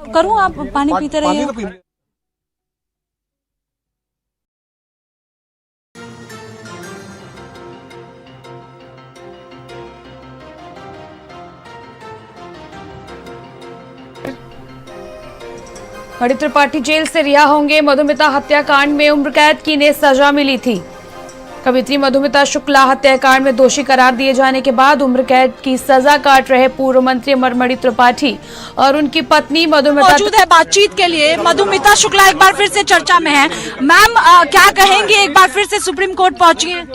करूँ, आप पानी पीते रहिए। मणि त्रिपाठी जेल से रिहा होंगे। मधुमिता हत्याकांड में उम्र कैद की ने सजा मिली थी। कवयित्री मधुमिता शुक्ला हत्याकांड में दोषी करार दिए जाने के बाद उम्र कैद की सजा काट रहे पूर्व मंत्री मणि त्रिपाठी और उनकी पत्नी मधुमिता मौजूद है बातचीत के लिए। मधुमिता शुक्ला एक बार फिर से चर्चा में है। मैम, क्या कहेंगे, एक बार फिर से सुप्रीम कोर्ट पहुंची है?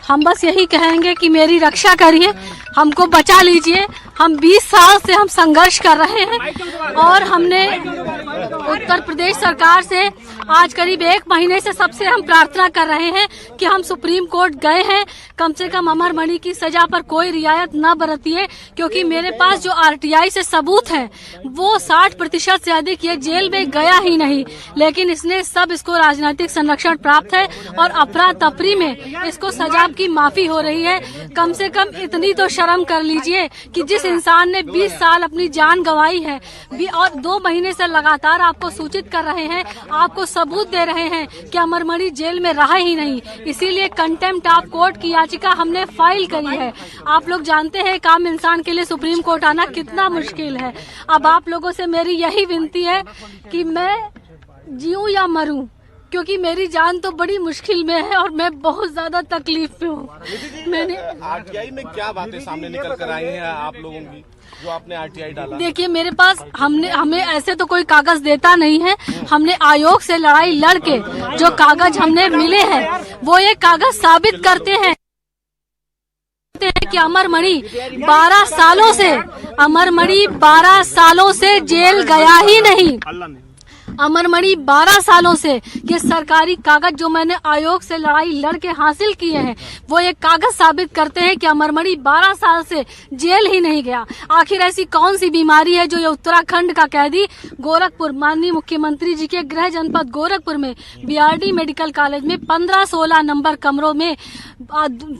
हम बस यही कहेंगे कि मेरी रक्षा करिए, हमको बचा लीजिए। हम 20 साल से हम संघर्ष कर रहे हैं और हमने उत्तर प्रदेश सरकार से आज करीब 1 महीने से सबसे हम प्रार्थना कर रहे हैं कि हम सुप्रीम कोर्ट गए हैं, कम से कम अमर मणि की सजा पर कोई रियायत न बरतिए, क्योंकि मेरे पास जो आरटीआई से सबूत है वो 60% से अधिक ये जेल में गया ही नहीं, लेकिन इसको राजनीतिक संरक्षण प्राप्त है और अफरा तफरी में इसको सजा की माफी हो रही है। कम से कम इतनी तो शर्म कर लीजिए कि जिस इंसान ने 20 साल अपनी जान गंवाई है और 2 महीने से लगातार आपको सूचित कर रहे हैं, आपको सबूत दे रहे हैं कि अमर मणि जेल में रहा ही नहीं, इसीलिए कंटेम्प्ट ऑफ कोर्ट की याचिका हमने फाइल करी है। आप लोग जानते हैं एक आम इंसान के लिए सुप्रीम कोर्ट आना कितना मुश्किल है। अब आप लोगों से मेरी यही विनती है कि मैं जीऊं या मरूं, क्योंकि मेरी जान तो बड़ी मुश्किल में है और मैं बहुत ज्यादा तकलीफ में हूँ। मैंने आरटीआई में क्या बातें सामने निकल कर आई हैं आप लोगों की, जो आपने आरटीआई डाला? देखिए, मेरे पास हमें ऐसे तो कोई कागज देता नहीं है। हमने आयोग से लड़ाई लड़के जो कागज हमने मिले हैं वो ये कागज साबित करते हैं कि अमर मणि 12 सालों से जेल गया ही नहीं। अमर मणि 12 सालों से ये सरकारी कागज जो मैंने आयोग से लड़ाई लड़के हासिल किए हैं वो ये कागज साबित करते हैं कि अमर मणि 12 साल से जेल ही नहीं गया। आखिर ऐसी कौन सी बीमारी है जो ये उत्तराखंड का कैदी गोरखपुर, माननीय मुख्यमंत्री जी के गृह जनपद गोरखपुर में बीआरडी मेडिकल कॉलेज में 15-16 नंबर कमरों में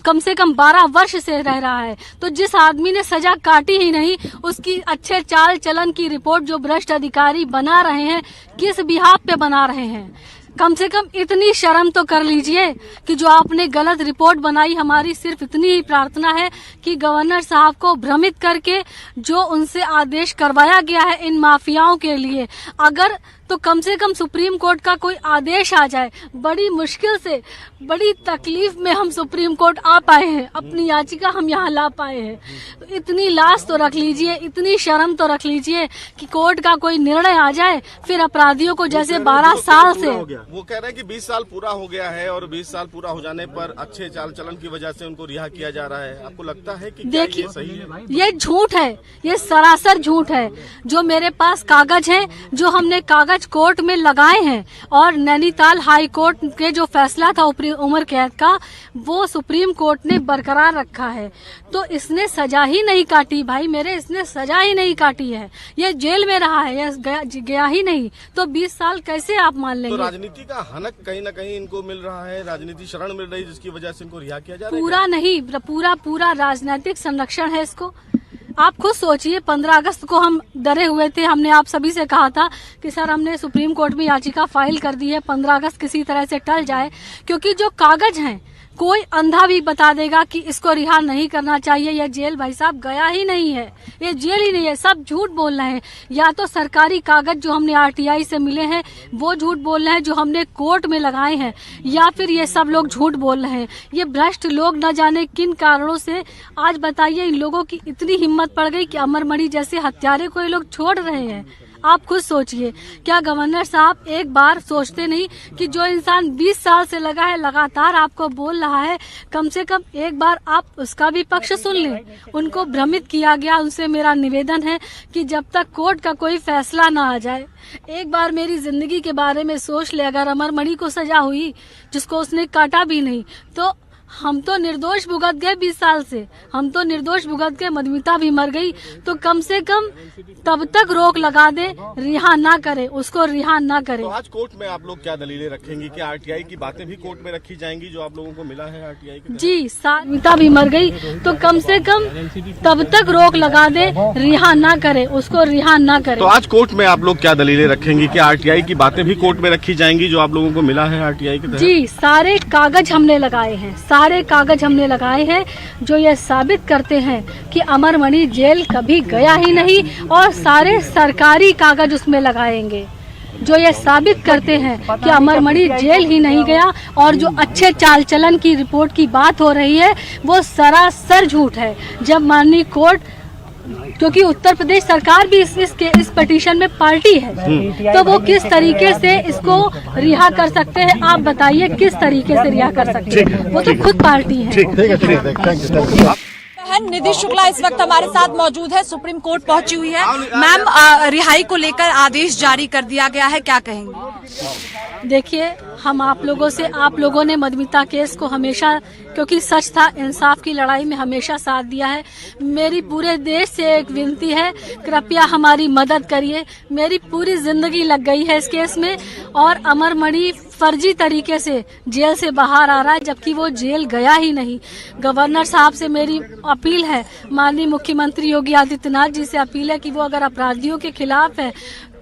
कम से कम 12 वर्ष से रह रहा है, तो जिस आदमी ने सजा काटी ही नहीं उसकी अच्छे चाल चलन की रिपोर्ट जो भ्रष्ट अधिकारी बना रहे हैं, किस बिहाफ पे बना रहे हैं? कम से कम इतनी शर्म तो कर लीजिए कि जो आपने गलत रिपोर्ट बनाई। हमारी सिर्फ इतनी ही प्रार्थना है कि गवर्नर साहब को भ्रमित करके जो उनसे आदेश करवाया गया है इन माफियाओं के लिए, अगर तो कम से कम सुप्रीम कोर्ट का कोई आदेश आ जाए। बड़ी मुश्किल से, बड़ी तकलीफ में हम सुप्रीम कोर्ट आ पाए हैं, अपनी याचिका हम यहाँ ला पाए हैं। तो इतनी लाज तो रख लीजिए, इतनी शर्म तो रख लीजिए कि कोर्ट का कोई निर्णय आ जाए, फिर अपराधियों को जैसे 12 साल से वो कह रहे हैं कि 20 साल पूरा हो गया है और 20 साल पूरा हो जाने पर अच्छे चाल चलन की वजह से उनको रिहा किया जा रहा है। आपको लगता है कि देखिए, सही है? ये झूठ है, ये सरासर झूठ है। जो मेरे पास कागज है, जो हमने कागज कोर्ट में लगाए हैं और नैनीताल हाई कोर्ट के जो फैसला था उम्र कैद का वो सुप्रीम कोर्ट ने बरकरार रखा है, तो इसने सजा ही नहीं काटी भाई मेरे, इसने सजा ही नहीं काटी है। ये जेल में रहा है, ये गया ही नहीं, तो 20 साल कैसे आप मान लेंगे? तो राजनीति का हनक कहीं न कहीं इनको मिल रहा है, राजनीति शरण मिल रही है जिसकी वजह से इनको रिहा किया जा रहा है। पूरा नहीं, पूरा राजनीतिक संरक्षण है इसको। आप खुद सोचिए, 15 अगस्त को हम डरे हुए थे, हमने आप सभी से कहा था कि सर हमने सुप्रीम कोर्ट में याचिका फाइल कर दी है, 15 अगस्त किसी तरह से टल जाए, क्योंकि जो कागज हैं कोई अंधा भी बता देगा कि इसको रिहा नहीं करना चाहिए। यह जेल भाई साहब गया ही नहीं है, ये जेल ही नहीं है, सब झूठ बोल रहे हैं। या तो सरकारी कागज जो हमने आरटीआई से मिले हैं वो झूठ बोल रहे हैं, जो हमने कोर्ट में लगाए हैं, या फिर ये सब लोग झूठ बोल रहे हैं। ये भ्रष्ट लोग न जाने किन कारणों से, आज बताइए इन लोगों की इतनी हिम्मत पड़ गई कि अमर मणि जैसे हत्यारे को ये लोग छोड़ रहे हैं। आप खुद सोचिए, क्या गवर्नर साहब एक बार सोचते नहीं कि जो इंसान 20 साल से लगा है, लगातार आपको बोल रहा है, कम से कम एक बार आप उसका भी पक्ष सुन लें। उनको भ्रमित किया गया, उनसे मेरा निवेदन है कि जब तक कोर्ट का कोई फैसला ना आ जाए, एक बार मेरी जिंदगी के बारे में सोच ले। अगर अमर मणि को सजा हुई जिसको उसने काटा भी नहीं, तो हम तो निर्दोष भुगत गए 20 साल से, हम तो निर्दोष भुगत गए, मधुमिता भी मर गई, तो कम से कम तब तक रोक लगा दे, रिहा ना करे, उसको रिहा ना करे। तो आज कोर्ट में आप लोग क्या दलीलें रखेंगी कि आरटीआई की बातें भी कोर्ट में रखी जाएंगी जो आप लोगों को मिला है आरटीआई की? जी, मधुमिता भी मर गई, तो कम से कम तब तक रोक लगा दे, रिहा ना करे, उसको रिहा ना करे। तो आज कोर्ट में आप लोग क्या दलीलें रखेंगी कि आरटीआई की बातें भी कोर्ट में रखी जाएंगी जो आप लोगों को मिला है आरटीआई के तहत? जी, सारे कागज हमने लगाए हैं, सारे कागज हमने लगाए हैं जो ये साबित करते हैं कि अमरमणि जेल कभी गया ही नहीं, और सारे सरकारी कागज उसमें लगाएंगे जो ये साबित करते हैं कि अमरमणि जेल ही नहीं गया। और जो अच्छे चाल चलन की रिपोर्ट की बात हो रही है वो सरासर झूठ है। जब माननीय कोर्ट, क्योंकि उत्तर प्रदेश सरकार भी इस पिटीशन में पार्टी है, तो वो किस तरीके से इसको रिहा कर सकते हैं? आप बताइए किस तरीके से रिहा कर सकते हैं? वो तो खुद पार्टी है। बहन निधि शुक्ला इस वक्त हमारे साथ मौजूद है, सुप्रीम कोर्ट पहुंची हुई है। मैम, रिहाई को लेकर आदेश जारी कर दिया गया है, क्या कहेंगे? देखिए, हम आप लोगों ने मधुमिता केस को हमेशा, क्योंकि सच था, इंसाफ की लड़ाई में हमेशा साथ दिया है। मेरी पूरे देश से एक विनती है, कृपया हमारी मदद करिए। मेरी पूरी जिंदगी लग गई है इस केस में, और अमरमणि फर्जी तरीके से जेल से बाहर आ रहा है, जबकि वो जेल गया ही नहीं। गवर्नर साहब से मेरी अपील है, माननीय मुख्यमंत्री योगी आदित्यनाथ जी से अपील है कि वो अगर अपराधियों के खिलाफ है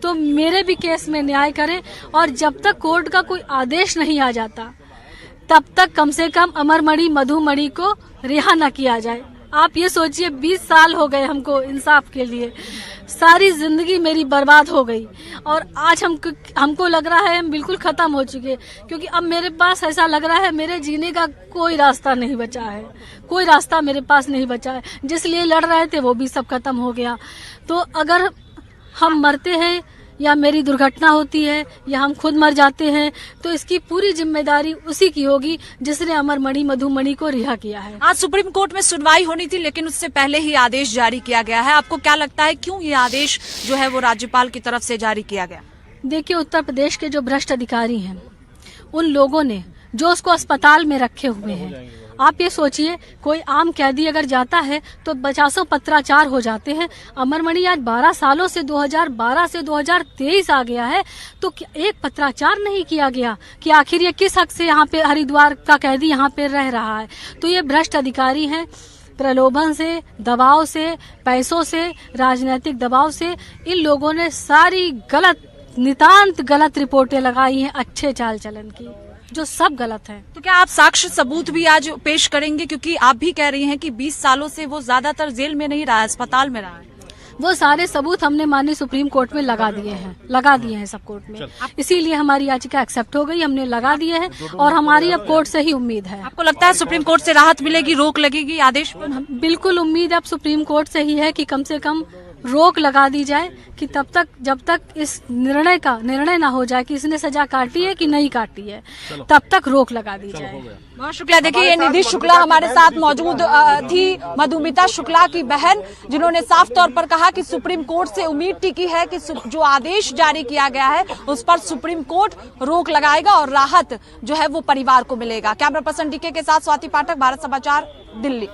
तो मेरे भी केस में न्याय करें, और जब तक कोर्ट का कोई आदेश नहीं आ जाता तब तक कम से कम अमरमणि मधुमणि को रिहा न किया जाए। आप ये सोचिए, 20 साल हो गए हमको इंसाफ के लिए, सारी जिंदगी मेरी बर्बाद हो गई, और आज हमको लग रहा है हम बिल्कुल खत्म हो चुके, क्योंकि अब मेरे पास ऐसा लग रहा है मेरे जीने का कोई रास्ता नहीं बचा है, कोई रास्ता मेरे पास नहीं बचा है। जिस लिए लड़ रहे थे वो भी सब खत्म हो गया। तो अगर हम मरते हैं या मेरी दुर्घटना होती है या हम खुद मर जाते हैं, तो इसकी पूरी जिम्मेदारी उसी की होगी जिसने अमरमणि मधुमणि को रिहा किया है। आज सुप्रीम कोर्ट में सुनवाई होनी थी, लेकिन उससे पहले ही आदेश जारी किया गया है। आपको क्या लगता है, क्यों ये आदेश जो है वो राज्यपाल की तरफ से जारी किया गया? देखिए, उत्तर प्रदेश के जो भ्रष्ट अधिकारी हैं, उन लोगों ने जो उसको अस्पताल में रखे हुए हैं, आप ये सोचिए, कोई आम कैदी अगर जाता है तो 50 पत्राचार हो जाते हैं। अमरमणि आज 12 सालों से 2012 से 2023 आ गया है, तो एक पत्राचार नहीं किया गया कि आखिर ये किस हक से यहाँ पे हरिद्वार का कैदी यहाँ पे रह रहा है। तो ये भ्रष्ट अधिकारी हैं, प्रलोभन से, दबाव से, पैसों से, राजनीतिक दबाव से इन लोगों ने सारी नितांत गलत रिपोर्टें लगाई हैं अच्छे चाल चलन की, जो सब गलत है। तो क्या आप साक्ष्य सबूत भी आज पेश करेंगे, क्योंकि आप भी कह रही हैं कि 20 सालों से वो ज्यादातर जेल में नहीं रहा है, अस्पताल में रहा है? वो सारे सबूत हमने माननीय सुप्रीम कोर्ट में लगा दिए हैं सब कोर्ट में, इसीलिए हमारी याचिका एक्सेप्ट हो गई, हमने लगा दिए हैं, और हमारी अब कोर्ट से ही उम्मीद है। आपको लगता है सुप्रीम कोर्ट से राहत मिलेगी, रोक लगेगी आदेश? बिल्कुल उम्मीद अब सुप्रीम कोर्ट से ही है कि कम से कम रोक लगा दी जाए, कि जब तक इस निर्णय ना हो जाए कि इसने सजा काटी है कि नहीं काटी है, तब तक रोक लगा दी जाए। बहुत शुक्रिया। देखिए, ये निधि शुक्ला हमारे साथ मौजूद थी, मधुमिता शुक्ला की बहन, जिन्होंने साफ तौर पर कहा कि सुप्रीम कोर्ट से उम्मीद टिकी है कि जो आदेश जारी किया गया है उस पर सुप्रीम कोर्ट रोक लगाएगा और राहत जो है वो परिवार को मिलेगा। कैमरा पर्सन डीके के साथ स्वाति पाठक, भारत समाचार, दिल्ली।